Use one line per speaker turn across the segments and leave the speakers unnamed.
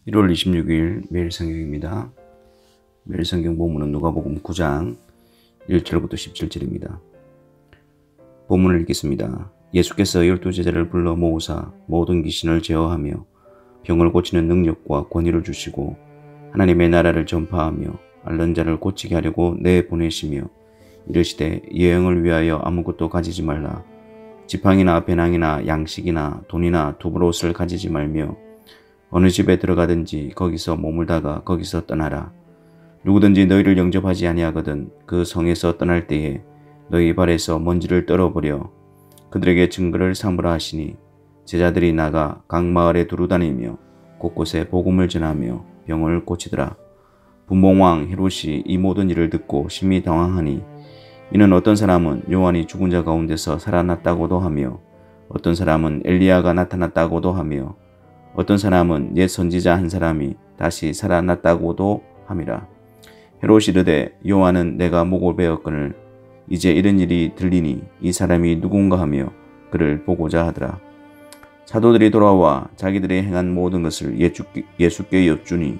1월 26일 매일 성경입니다. 매일 성경 본문은 누가복음 9장 1절부터 17절입니다. 본문을 읽겠습니다. 예수께서 12제자를 불러 모으사 모든 귀신을 제어하며 병을 고치는 능력과 권위를 주시고 하나님의 나라를 전파하며 앓는 자를 고치게 하려고 내보내시며 이르시되 여행을 위하여 아무것도 가지지 말라. 지팡이나 배낭이나 양식이나 돈이나 두부옷을 가지지 말며 어느 집에 들어가든지 거기서 머물다가 거기서 떠나라. 누구든지 너희를 영접하지 아니하거든 그 성에서 떠날 때에 너희 발에서 먼지를 떨어버려 그들에게 증거를 삼으라 하시니 제자들이 나가 각 마을에 두루다니며 곳곳에 복음을 전하며 병을 고치더라. 분봉왕 헤롯이 이 모든 일을 듣고 심히 당황하니 이는 어떤 사람은 요한이 죽은 자 가운데서 살아났다고도 하며 어떤 사람은 엘리야가 나타났다고도 하며 어떤 사람은 옛 선지자 한 사람이 다시 살아났다고도 함이라. 헤롯이 이르되 요한은 내가 목을 베었거늘 이제 이런 일이 들리니 이 사람이 누군가 하며 그를 보고자 하더라. 사도들이 돌아와 자기들이 행한 모든 것을 예수께 여쭈니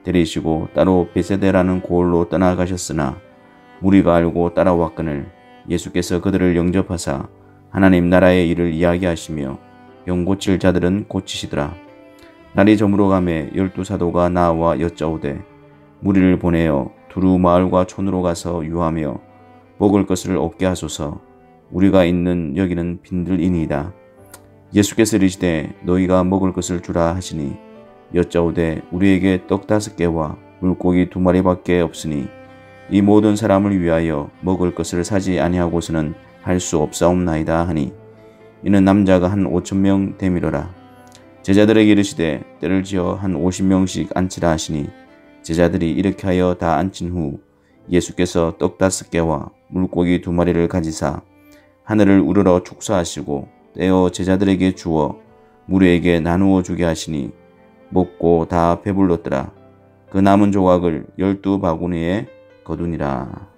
데리시고 따로 베세데라는 고을로 떠나가셨으나 무리가 알고 따라왔거늘 예수께서 그들을 영접하사 하나님 나라의 일을 이야기하시며 병 고칠 자들은 고치시더라. 날이 저물어가매 12사도가 나와 여짜오되 무리를 보내어 두루 마을과 촌으로 가서 유하며 먹을 것을 얻게 하소서. 우리가 있는 여기는 빈들이니이다. 예수께서 이르시되 너희가 먹을 것을 주라 하시니 여짜오되 우리에게 떡 5개와 물고기 2마리밖에 없으니 이 모든 사람을 위하여 먹을 것을 사지 아니하고서는 할 수 없사옵나이다 하니 이는 남자가 한 5,000명 되밀어라. 제자들에게 이르시되 때를 지어 한 50명씩 앉히라 하시니 제자들이 이렇게 하여 다 앉힌 후 예수께서 떡 5개와 물고기 2마리를 가지사 하늘을 우러러 축사하시고 떼어 제자들에게 주어 무리에게 나누어 주게 하시니 먹고 다 배불렀더라. 그 남은 조각을 12바구니에 거두니라.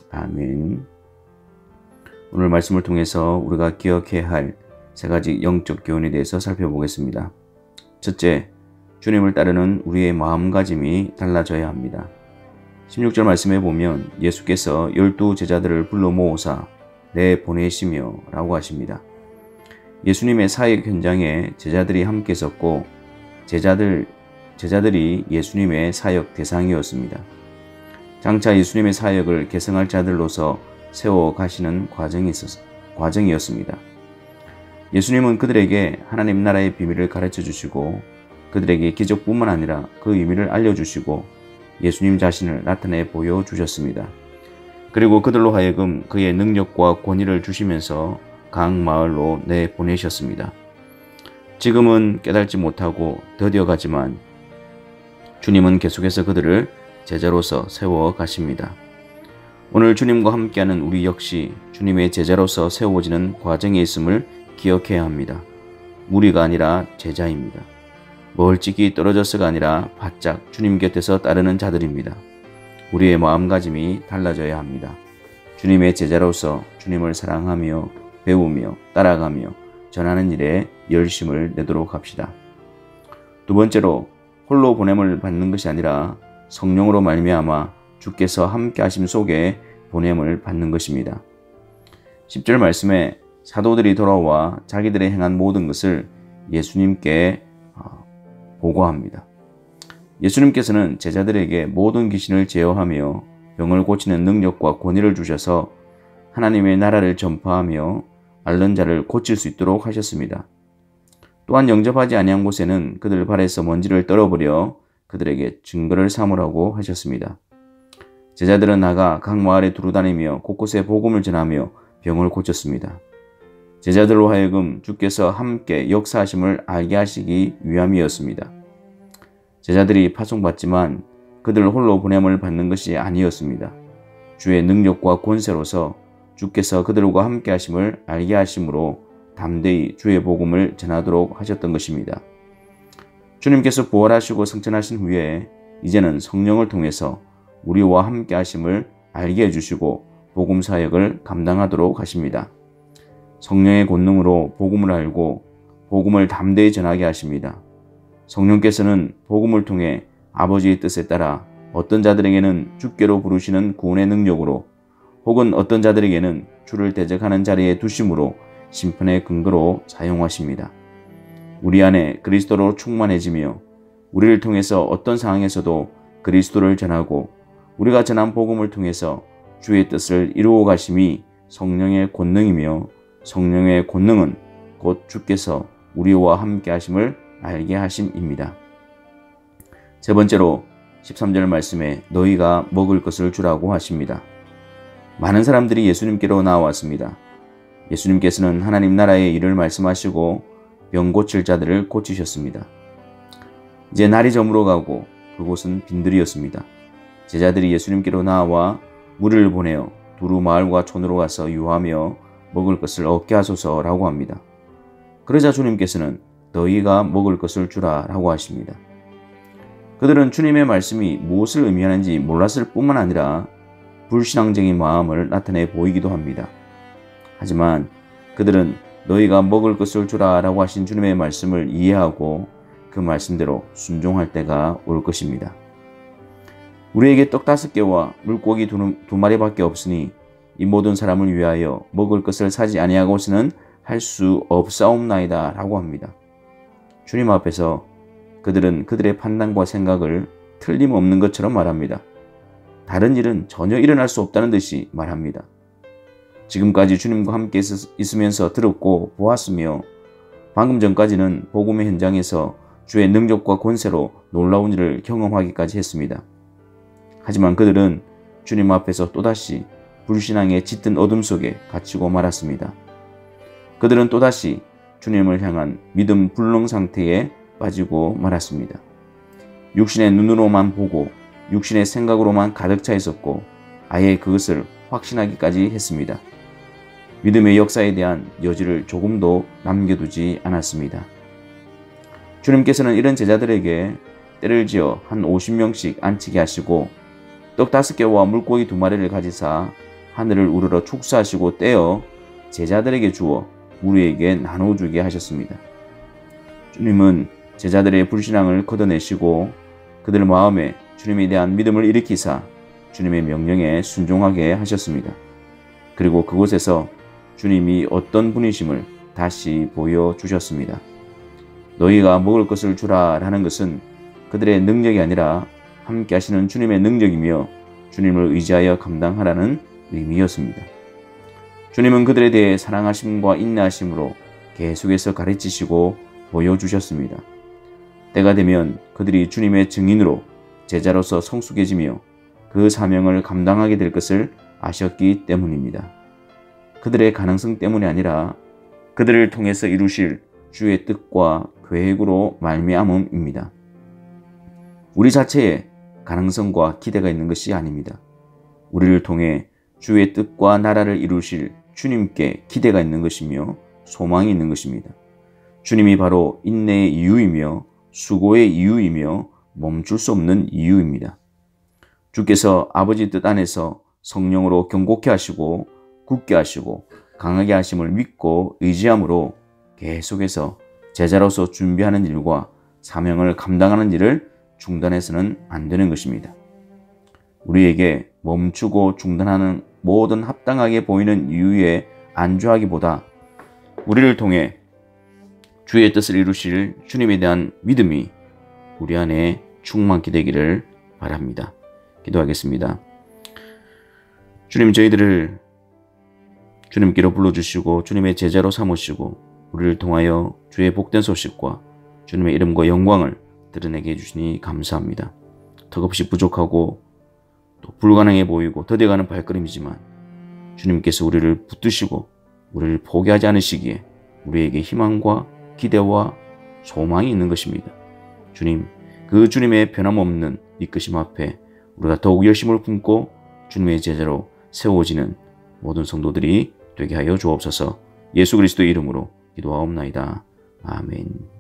아멘. 오늘 말씀을 통해서 우리가 기억해야 할 3가지 영적 교훈에 대해서 살펴보겠습니다. 첫째, 주님을 따르는 우리의 마음가짐이 달라져야 합니다. 16절 말씀에 보면 예수께서 12제자들을 불러 모으사 내보내시며 라고 하십니다. 예수님의 사역 현장에 제자들이 함께 섰고 제자들이 예수님의 사역 대상이었습니다. 장차 예수님의 사역을 계승할 자들로서 세워 가시는 과정이었습니다. 예수님은 그들에게 하나님 나라의 비밀을 가르쳐 주시고 그들에게 기적뿐만 아니라 그 의미를 알려주시고 예수님 자신을 나타내 보여주셨습니다. 그리고 그들로 하여금 그의 능력과 권위를 주시면서 각 마을로 내보내셨습니다. 지금은 깨닫지 못하고 더뎌가지만 주님은 계속해서 그들을 제자로서 세워 가십니다. 오늘 주님과 함께하는 우리 역시 주님의 제자로서 세워지는 과정에 있음을 기억해야 합니다. 무리가 아니라 제자입니다. 멀찍이 떨어져서가 아니라 바짝 주님 곁에서 따르는 자들입니다. 우리의 마음가짐이 달라져야 합니다. 주님의 제자로서 주님을 사랑하며 배우며 따라가며 전하는 일에 열심을 내도록 합시다. 두 번째로 홀로 보냄을 받는 것이 아니라 성령으로 말미암아 주께서 함께 하심 속에 보냄을 받는 것입니다. 10절 말씀에 사도들이 돌아와 자기들이 행한 모든 것을 예수님께 보고합니다. 예수님께서는 제자들에게 모든 귀신을 제어하며 병을 고치는 능력과 권위를 주셔서 하나님의 나라를 전파하며 앓는 자를 고칠 수 있도록 하셨습니다. 또한 영접하지 아니한 곳에는 그들 발에서 먼지를 떨어버려 그들에게 증거를 삼으라고 하셨습니다. 제자들은 나가 각 마을에 두루다니며 곳곳에 복음을 전하며 병을 고쳤습니다. 제자들로 하여금 주께서 함께 역사하심을 알게 하시기 위함이었습니다. 제자들이 파송받지만 그들 홀로 보냄을 받는 것이 아니었습니다. 주의 능력과 권세로서 주께서 그들과 함께 하심을 알게 하심으로 담대히 주의 복음을 전하도록 하셨던 것입니다. 주님께서 부활하시고 승천하신 후에 이제는 성령을 통해서 우리와 함께 하심을 알게 해주시고 복음 사역을 감당하도록 하십니다. 성령의 권능으로 복음을 알고 복음을 담대히 전하게 하십니다. 성령께서는 복음을 통해 아버지의 뜻에 따라 어떤 자들에게는 주께로 부르시는 구원의 능력으로, 혹은 어떤 자들에게는 주를 대적하는 자리에 두심으로 심판의 근거로 사용하십니다. 우리 안에 그리스도로 충만해지며 우리를 통해서 어떤 상황에서도 그리스도를 전하고 우리가 전한 복음을 통해서 주의 뜻을 이루어 가심이 성령의 권능이며, 성령의 권능은 곧 주께서 우리와 함께 하심을 알게 하심입니다. 세 번째로 13절 말씀에 너희가 먹을 것을 주라고 하십니다. 많은 사람들이 예수님께로 나왔습니다. 예수님께서는 하나님 나라의 일을 말씀하시고 병 고칠 자들을 고치셨습니다. 이제 날이 저물어가고 그곳은 빈들이었습니다. 제자들이 예수님께로 나와 무리를 보내어 두루 마을과 촌으로 가서 유하며 먹을 것을 얻게 하소서라고 합니다. 그러자 주님께서는 너희가 먹을 것을 주라 라고 하십니다. 그들은 주님의 말씀이 무엇을 의미하는지 몰랐을 뿐만 아니라 불신앙적인 마음을 나타내 보이기도 합니다. 하지만 그들은 너희가 먹을 것을 주라 라고 하신 주님의 말씀을 이해하고 그 말씀대로 순종할 때가 올 것입니다. 우리에게 떡 5개와 물고기 2마리밖에 없으니 이 모든 사람을 위하여 먹을 것을 사지 아니하고서는 할 수 없사옵나이다 라고 합니다. 주님 앞에서 그들은 그들의 판단과 생각을 틀림없는 것처럼 말합니다. 다른 일은 전혀 일어날 수 없다는 듯이 말합니다. 지금까지 주님과 함께 있으면서 들었고 보았으며 방금 전까지는 복음의 현장에서 주의 능력과 권세로 놀라운 일을 경험하기까지 했습니다. 하지만 그들은 주님 앞에서 또다시 불신앙의 짙은 어둠 속에 갇히고 말았습니다. 그들은 또다시 주님을 향한 믿음 불능 상태에 빠지고 말았습니다. 육신의 눈으로만 보고 육신의 생각으로만 가득 차 있었고 아예 그것을 확신하기까지 했습니다. 믿음의 역사에 대한 여지를 조금도 남겨두지 않았습니다. 주님께서는 이런 제자들에게 때를 지어 한 50명씩 앉히게 하시고 떡 5개와 물고기 2마리를 가지사 하늘을 우러러 축사하시고 떼어 제자들에게 주어 무리에게 나눠주게 하셨습니다. 주님은 제자들의 불신앙을 걷어내시고 그들 마음에 주님에 대한 믿음을 일으키사 주님의 명령에 순종하게 하셨습니다. 그리고 그곳에서 주님이 어떤 분이심을 다시 보여주셨습니다. 너희가 먹을 것을 주라 라는 것은 그들의 능력이 아니라 함께 하시는 주님의 능력이며 주님을 의지하여 감당하라는 의미였습니다. 주님은 그들에 대해 사랑하심과 인내하심으로 계속해서 가르치시고 보여주셨습니다. 때가 되면 그들이 주님의 증인으로 제자로서 성숙해지며 그 사명을 감당하게 될 것을 아셨기 때문입니다. 그들의 가능성 때문이 아니라 그들을 통해서 이루실 주의 뜻과 계획으로 말미암음입니다. 우리 자체에 가능성과 기대가 있는 것이 아닙니다. 우리를 통해 주의 뜻과 나라를 이루실 주님께 기대가 있는 것이며 소망이 있는 것입니다. 주님이 바로 인내의 이유이며 수고의 이유이며 멈출 수 없는 이유입니다. 주께서 아버지 뜻 안에서 성령으로 경고케 하시고 굳게 하시고 강하게 하심을 믿고 의지함으로 계속해서 제자로서 준비하는 일과 사명을 감당하는 일을 중단해서는 안 되는 것입니다. 우리에게 멈추고 중단하는 모든 합당하게 보이는 이유에 안주하기보다 우리를 통해 주의 뜻을 이루실 주님에 대한 믿음이 우리 안에 충만케 되기를 바랍니다. 기도하겠습니다. 주님, 저희들을 주님께로 불러주시고 주님의 제자로 삼으시고 우리를 통하여 주의 복된 소식과 주님의 이름과 영광을 드러내게 해주시니 감사합니다. 턱없이 부족하고 또 불가능해 보이고 더뎌가는 발걸음이지만 주님께서 우리를 붙드시고 우리를 포기하지 않으시기에 우리에게 희망과 기대와 소망이 있는 것입니다. 주님, 그 주님의 변함없는 이끄심 앞에 우리가 더욱 열심을 품고 주님의 제자로 세워지는 모든 성도들이 되게 하여 주옵소서. 예수 그리스도의 이름으로 기도하옵나이다. 아멘.